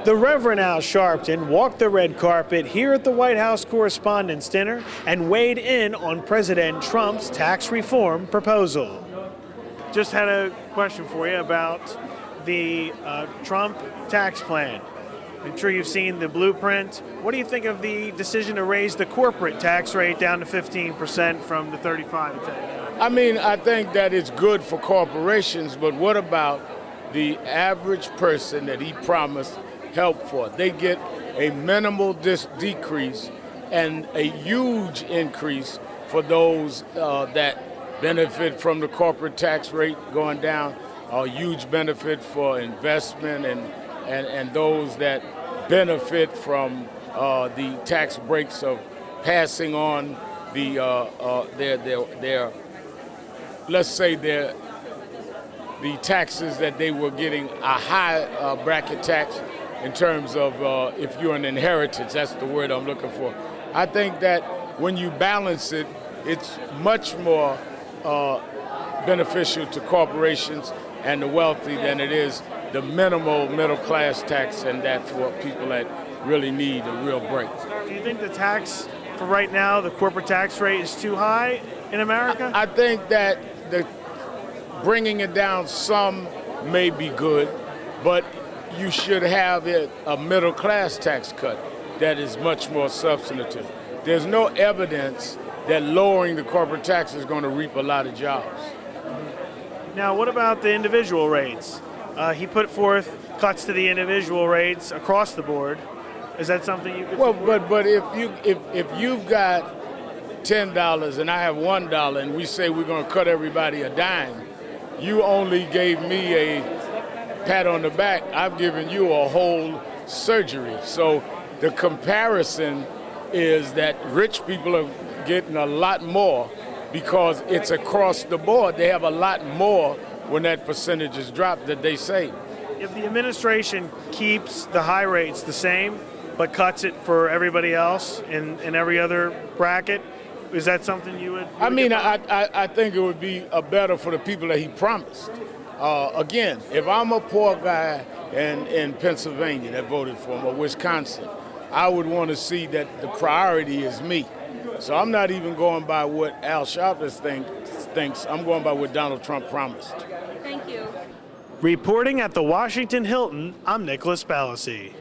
The Reverend Al Sharpton walked the red carpet here at the White House Correspondents' Dinner and weighed in on President Trump's tax reform proposal. Just had a question for you about the Trump tax plan. I'm sure you've seen the blueprint. What do you think of the decision to raise the corporate tax rate down to 15% from the 35% today? I mean, I think that it's good for corporations, but what about the average person that he promised help for? They get a minimal decrease and a huge increase for those that benefit from the corporate tax rate going down, a huge benefit for investment and those that benefit from the tax breaks of passing on their let's say the taxes that they were getting a high bracket tax in terms of if you're an inheritance, that's the word I'm looking for. I think that when you balance it, it's much more beneficial to corporations and the wealthy than it is the minimal middle class tax, and that for people that really need a real break. Do you think the tax for right now, the corporate tax rate, is too high in America? I think that bringing it down some may be good, but you should have a middle class tax cut that is much more substantive. There's no evidence that lowering the corporate tax is going to reap a lot of jobs. Now, what about the individual rates? He put forth cuts to the individual rates across the board. Is that something you could support? But if you've got $10 and I have $1 and we say we're going to cut everybody a dime, you only gave me a pat on the back. I've given you a whole surgery. So the comparison is that rich people are getting a lot more because it's across the board. They have a lot more when that percentage is dropped that they save. If the administration keeps the high rates the same but cuts it for everybody else in every other bracket, is that something you would? I think it would be better for the people that he promised. Again, if I'm a poor guy in Pennsylvania that voted for him, or Wisconsin, I would want to see that the priority is me. So I'm not even going by what Al Sharpton thinks. I'm going by what Donald Trump promised. Thank you. Reporting at the Washington Hilton, I'm Nicholas Balassi.